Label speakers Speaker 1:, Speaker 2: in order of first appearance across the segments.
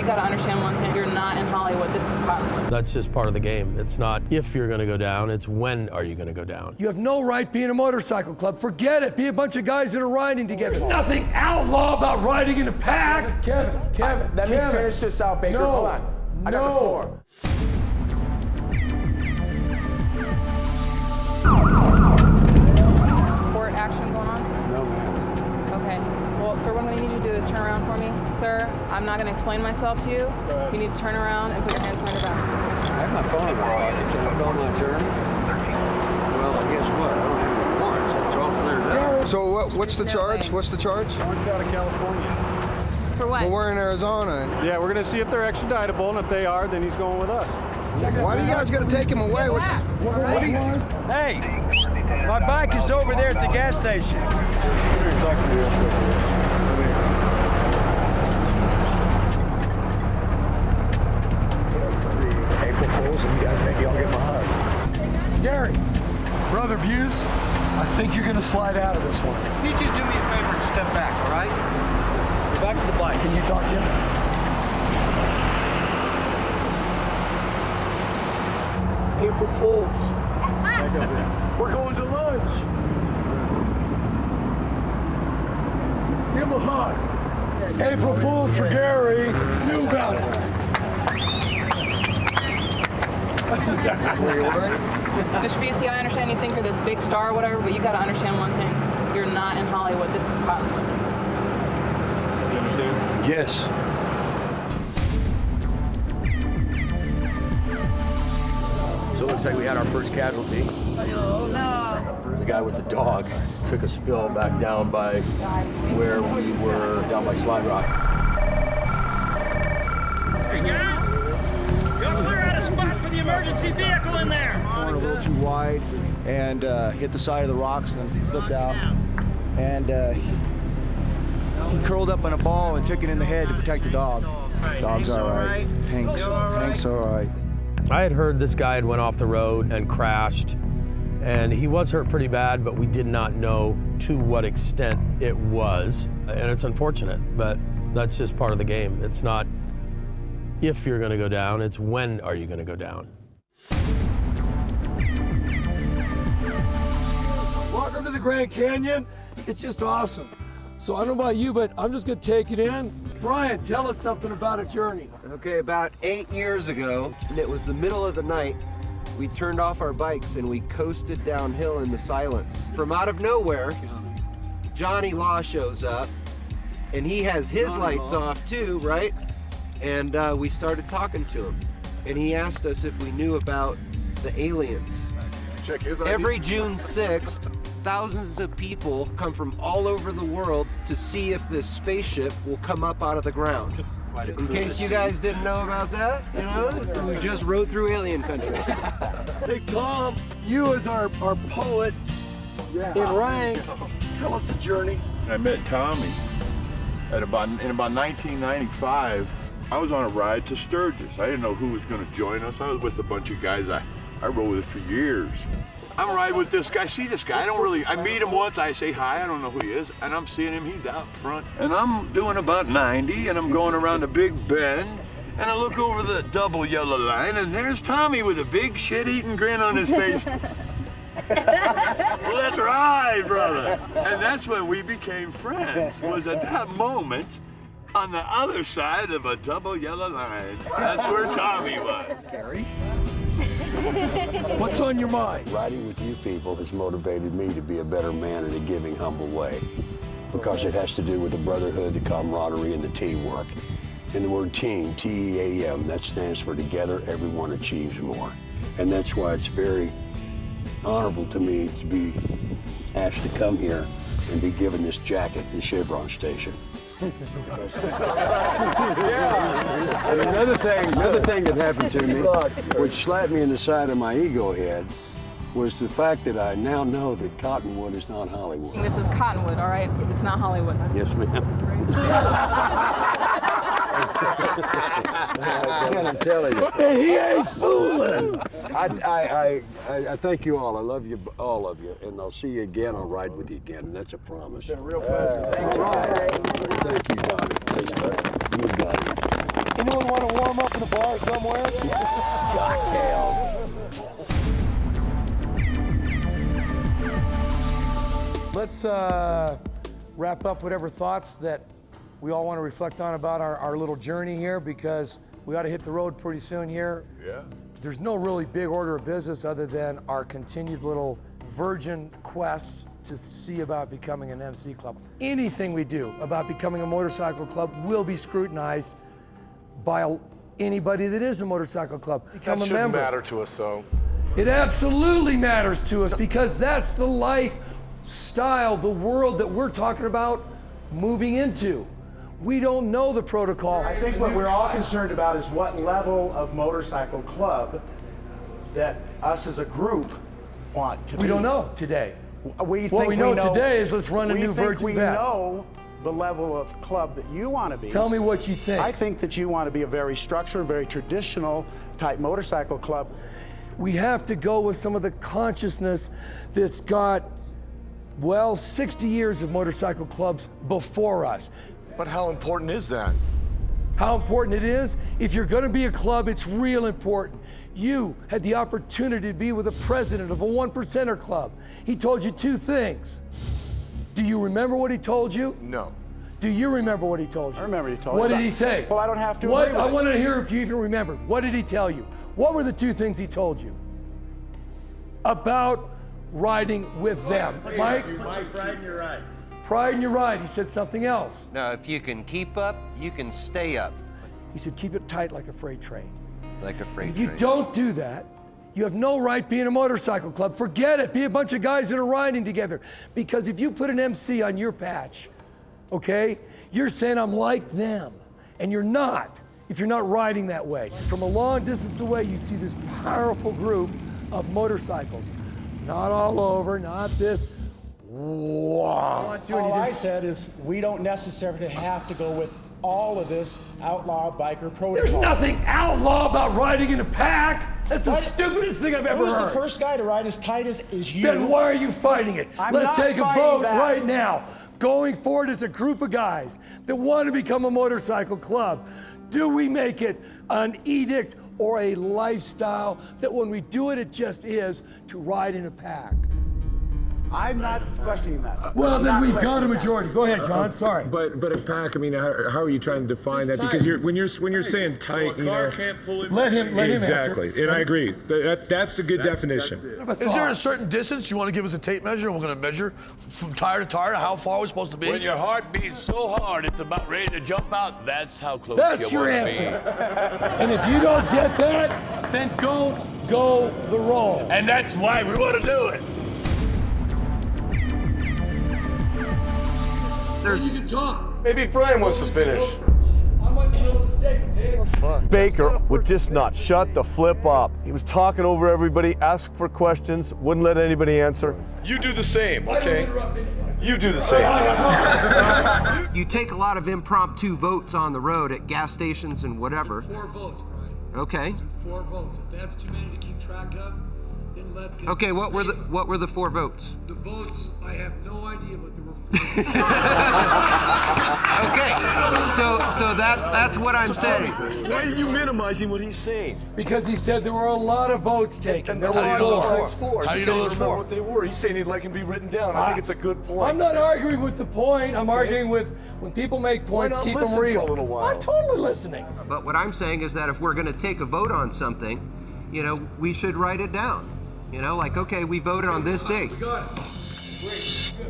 Speaker 1: got to understand one thing. You're not in Hollywood. This is Cottonwood.
Speaker 2: That's just part of the game. It's not if you're going to go down, it's when are you going to go down.
Speaker 3: You have no right being a motorcycle club. Forget it. Be a bunch of guys that are riding together. There's nothing outlaw about riding in a pack. Kevin,
Speaker 4: Let me finish this out, Baker.
Speaker 3: No.
Speaker 4: Hold on. I got the floor.
Speaker 1: Court action going on?
Speaker 4: No, ma'am.
Speaker 1: Okay. Well, sir, what I'm going to need you to do is turn around for me. Sir, I'm not going to explain myself to you. You need to turn around and put your hands behind your back.
Speaker 5: I have my phone in my pocket. Can I call my attorney? Well, guess what? I don't have any warrants. It's all cleared up.
Speaker 4: So what's the charge? What's the charge?
Speaker 6: Warrants out of California.
Speaker 1: For what?
Speaker 4: Well, we're in Arizona.
Speaker 6: Yeah, we're going to see if they're extraditable, and if they are, then he's going with us.
Speaker 4: Why do you guys got to take him away? What do you...
Speaker 5: Hey, my bike is over there at the gas station.
Speaker 7: April Fools, and you guys maybe all get my hug. Gary, Brother Buse, I think you're gonna slide out of this one.
Speaker 5: I need you to do me a favor and step back, all right? Back to the bike.
Speaker 7: Can you talk, Jim? April Fools. We're going to lunch. Give him a hug. April Fools for Gary. Knew about it.
Speaker 1: Mr. Busey, I understand you think you're this big star or whatever, but you got to understand one thing. You're not in Hollywood. This is Cottonwood.
Speaker 6: You understand?
Speaker 7: Yes.
Speaker 8: So it looks like we had our first casualty.
Speaker 1: Oh, no.
Speaker 8: The guy with the dog took a spill back down by where we were, down by Slide Rock.
Speaker 9: Hey guys, y'all clear out a spot for the emergency vehicle in there.
Speaker 10: Going a little too wide and hit the side of the rocks and flipped out. And he curled up in a ball and took it in the head to protect the dog. Dog's all right. Hank's all right.
Speaker 2: I had heard this guy had went off the road and crashed, and he was hurt pretty bad, but we did not know to what extent it was. And it's unfortunate, but that's just part of the game. It's not if you're going to go down, it's when are you going to go down.
Speaker 3: Welcome to the Grand Canyon. It's just awesome. So I don't know about you, but I'm just gonna take it in. Brian, tell us something about a journey.
Speaker 5: Okay, about 8 years ago, and it was the middle of the night, we turned off our bikes and we coasted downhill in the silence. From out of nowhere, Johnny Law shows up, and he has his lights off too, right? And we started talking to him, and he asked us if we knew about the aliens.
Speaker 4: Check his ID.
Speaker 5: Every June 6th, thousands of people come from all over the world to see if this spaceship will come up out of the ground. In case you guys didn't know about that, you know, we just rode through alien country.
Speaker 3: Hey, Tom, you as our poet in rank, tell us the journey.
Speaker 11: I met Tommy in about 1995. I was on a ride to Sturgis. I didn't know who was going to join us. I was with a bunch of guys I rode with for years. I'm riding with this guy. See this guy? I meet him once. I say hi. I don't know who he is. And I'm seeing him. He's out front. And I'm doing about 90, and I'm going around a big bend. And I look over the double yellow line, and there's Tommy with a big shit-eating grin on his face. Well, that's right, brother. And that's when we became friends, was at that moment on the other side of a double yellow line. That's where Tommy was.
Speaker 3: Gary? What's on your mind?
Speaker 7: Riding with you people has motivated me to be a better man in a giving, humble way. Because it has to do with the brotherhood, the camaraderie, and the teamwork. And the word team, T-E-A-M, that stands for together, everyone achieves more. And that's why it's very honorable to me to be asked to come here and be given this jacket at the Chevron station.
Speaker 10: Yeah. And another thing that happened to me,
Speaker 7: which slapped me in the side of my ego head, was the fact that I now know that Cottonwood is not Hollywood.
Speaker 1: This is Cottonwood, all right? It's not Hollywood.
Speaker 7: Yes, ma'am.
Speaker 10: I'm telling you.
Speaker 3: He ain't fooling.
Speaker 7: I thank you all. I love you, all of you, and I'll see you again. I'll ride with you again, and that's a promise.
Speaker 3: It's a real pleasure.
Speaker 7: Thank you, Johnny. Thanks, buddy. You got it.
Speaker 3: Anyone
Speaker 4: somewhere?
Speaker 7: Cocktail.
Speaker 3: Let's wrap up whatever thoughts that we all want to reflect on about our little journey here, because we ought to hit the road pretty soon here.
Speaker 11: Yeah.
Speaker 3: There's no really big order of business other than our continued little virgin quest to see about becoming an MC club. Anything we do about becoming a motorcycle club will be scrutinized by anybody that is a motorcycle club. Become
Speaker 4: That
Speaker 3: a
Speaker 4: shouldn't
Speaker 3: member.
Speaker 4: matter to us, though.
Speaker 3: It absolutely matters to us, because that's the lifestyle, the world that we're talking about moving into. We don't know the protocol.
Speaker 10: I think what we're all concerned about is what level of motorcycle club that us as a group want to be.
Speaker 3: We don't know today.
Speaker 10: What
Speaker 3: we know today is let's run a new Virgin Vest.
Speaker 10: We know the level of club that you want to be.
Speaker 3: Tell me what you think.
Speaker 10: I think that you want to be a very structured, very traditional type motorcycle club.
Speaker 3: We have to go with some of the consciousness that's got, well, 60 years of motorcycle clubs before us.
Speaker 4: But how important is that?
Speaker 3: How important it is? If you're going to be a club, it's real important. You had the opportunity to be with a president of a 1%er club. He told you two things. Do you remember what he told you?
Speaker 4: No.
Speaker 3: Do you remember what he told you?
Speaker 10: I remember what he told me.
Speaker 3: What did he say?
Speaker 10: Well, I don't have to
Speaker 3: What?
Speaker 10: agree with
Speaker 3: I
Speaker 10: it.
Speaker 3: want to hear if you even remember. What did he tell you? What were the two things he told you about riding with them? Mike?
Speaker 9: Pride in your ride.
Speaker 3: Pride in your ride. He said something else.
Speaker 5: Now, if you can keep up, you can stay up.
Speaker 3: He said, keep it tight like a freight train.
Speaker 5: Like a freight
Speaker 3: If you
Speaker 5: train.
Speaker 3: don't do that, you have no right being a motorcycle club. Forget it. Be a bunch of guys that are riding together. Because if you put an MC on your patch, okay, you're saying I'm like them. And you're not, if you're not riding that way. From a long distance away, you see this powerful group of motorcycles. Not all over, not this. Wow.
Speaker 10: All I said is we don't necessarily have to go with all of this outlaw biker protocol.
Speaker 3: There's nothing outlaw about riding in a pack. That's the stupidest thing I've ever
Speaker 10: Who's
Speaker 3: heard.
Speaker 10: the first guy to ride as tight as you?
Speaker 3: Then why are you fighting it?
Speaker 10: I'm
Speaker 3: Let's
Speaker 10: not
Speaker 3: take a
Speaker 10: fighting
Speaker 3: vote
Speaker 10: that.
Speaker 3: right now. Going forward as a group of guys that want to become a motorcycle club, do we make it an edict or a lifestyle that when we do it, it just is to ride in a pack?
Speaker 10: I'm not questioning that.
Speaker 3: Well,
Speaker 10: I'm
Speaker 3: then
Speaker 10: not
Speaker 3: we've got a
Speaker 10: questioning that.
Speaker 3: majority. Go ahead, John. Sorry.
Speaker 12: But a pack. I mean, how are you trying to define that? Because when you're saying tight, you know.
Speaker 3: Let him
Speaker 12: Exactly,
Speaker 3: answer.
Speaker 12: and I agree. That's a good definition.
Speaker 2: Is there a certain distance you want to give us a tape measure? And we're going to measure from tire to tire. How far are we supposed to be?
Speaker 13: When your heart beats so hard it's about ready to jump out, that's how close
Speaker 3: That's
Speaker 13: you
Speaker 3: your
Speaker 13: wanna
Speaker 3: answer.
Speaker 13: be.
Speaker 3: And if you don't get that, then don't go the road.
Speaker 13: And that's why we want to do it.
Speaker 3: You can talk.
Speaker 4: Maybe Brian wants to finish.
Speaker 3: I'm in the middle of a statement, Dave.
Speaker 14: Baker would just not shut the flip up. He was talking over everybody, asked for questions, wouldn't let anybody answer.
Speaker 4: You do the same, okay? You do the same.
Speaker 5: You take a lot of impromptu votes on the road at gas stations and whatever.
Speaker 3: 4 votes, Brian.
Speaker 5: Okay.
Speaker 3: 4 votes. If that's too many to keep track of, then let's get.
Speaker 5: Okay, what were the 4 votes?
Speaker 3: The votes, I have no idea, but there were 4.
Speaker 5: Okay, so that's what I'm saying.
Speaker 14: Why are you minimizing what he's saying?
Speaker 3: Because he said there were a lot of votes taken. There were
Speaker 4: How do you know
Speaker 3: 4.
Speaker 4: those four?
Speaker 2: How do you
Speaker 4: can't
Speaker 2: know
Speaker 4: even
Speaker 2: those
Speaker 4: remember
Speaker 2: 4?
Speaker 4: what they were. He's saying he'd like him to be written down. I think it's a good point.
Speaker 3: I'm not arguing with the point. I'm arguing with when people make points,
Speaker 4: not
Speaker 3: keep them
Speaker 4: listen
Speaker 3: real.
Speaker 4: for a little while?
Speaker 3: I'm totally listening.
Speaker 5: But what I'm saying is that if we're going to take a vote on something, you know, we should write it down. You know, like, okay, we voted on this date.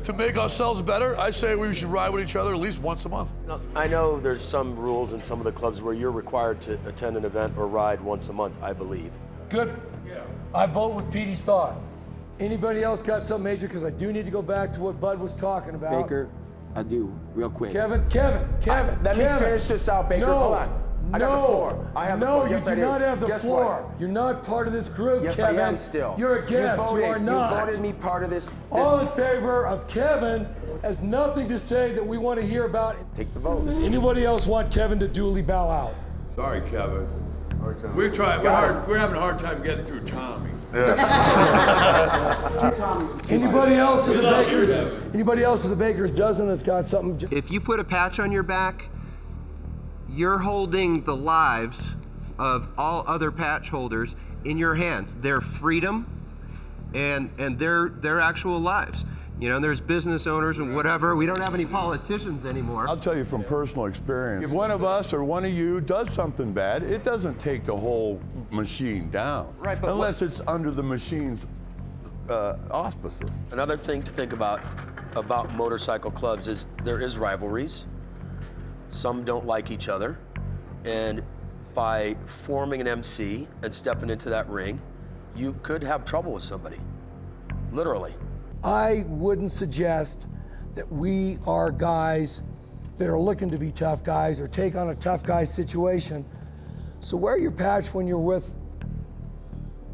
Speaker 2: To make ourselves better, I say we should ride with each other at least once a month.
Speaker 8: I know there's some rules in some of the clubs where you're required to attend an event or ride once a month, I believe.
Speaker 3: Good. I vote with Petey's thought. Anybody else got something major? Because I do need to go back to what Bud was talking about.
Speaker 15: Baker, I do, real quick.
Speaker 3: Kevin.
Speaker 15: Let me finish this out, Baker.
Speaker 3: No.
Speaker 15: Hold on. I got the floor. I have the floor. Yes,
Speaker 3: you
Speaker 15: I
Speaker 3: do not have the
Speaker 15: Guess
Speaker 3: floor.
Speaker 15: what?
Speaker 3: You're not part of this group,
Speaker 15: Yes,
Speaker 3: Kevin.
Speaker 15: I am still.
Speaker 3: You're a guest. You are not.
Speaker 15: You voted me part of this.
Speaker 3: All in favor of Kevin has nothing to say that we want to hear about.
Speaker 15: Take the vote.
Speaker 3: Does anybody else want Kevin to duly bow out?
Speaker 11: Sorry, Kevin. We're having a hard time getting through Tommy.
Speaker 3: Anybody else of the Bakers? Anybody else of the Bakers dozen that's got something?
Speaker 5: If you put a patch on your back, you're holding the lives of all other patch holders in your hands. Their freedom and their actual lives. You know, there's business owners and whatever. We don't have any politicians anymore.
Speaker 11: I'll tell you from personal experience, if one of us or one of you does something bad, it doesn't take the whole machine down.
Speaker 5: Right, but
Speaker 11: unless it's under the machine's auspices.
Speaker 2: Another thing to think about motorcycle clubs is there is rivalries. Some don't like each other. And by forming an MC and stepping into that ring, you could have trouble with somebody, literally.
Speaker 3: I wouldn't suggest that we are guys that are looking to be tough guys or take on a tough guy situation. So wear your patch when you're with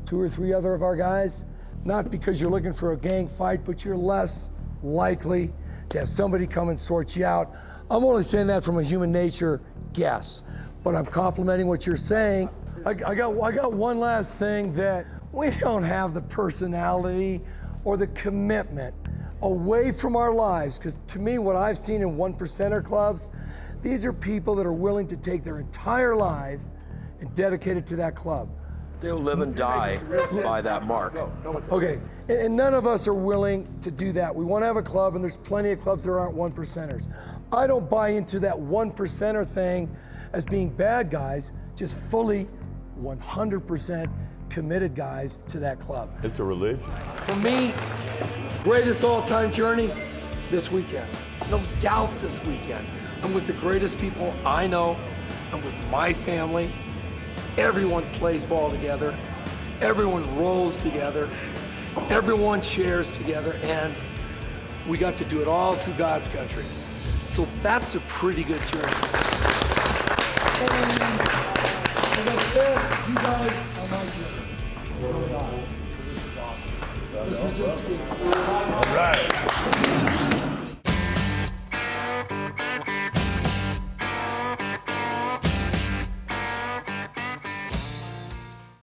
Speaker 3: 2 or 3 other of our guys, not because you're looking for a gang fight, but you're less likely to have somebody come and sort you out. I'm only saying that from a human nature guess, but I'm complimenting what you're saying. I got one last thing, that we don't have the personality or the commitment away from our lives, because to me, what I've seen in 1%er clubs, these are people that are willing to take their entire life and dedicate it to that club.
Speaker 2: They'll live and die by that mark.
Speaker 3: Okay, and none of us are willing to do that. We want to have a club, and there's plenty of clubs that aren't 1%ers. I don't buy into that 1%er thing as being bad guys, just fully 100% committed guys to that club.
Speaker 11: It's a religion.
Speaker 3: For me, greatest all-time journey this weekend. No doubt this weekend. I'm with the greatest people I know. I'm with my family. Everyone plays ball together. Everyone rolls together. Everyone shares together. And we got to do it all through God's country. So that's a pretty good journey. And as I said, you guys are my journey. Really are. So this is awesome. This is unspeakable.
Speaker 11: All right.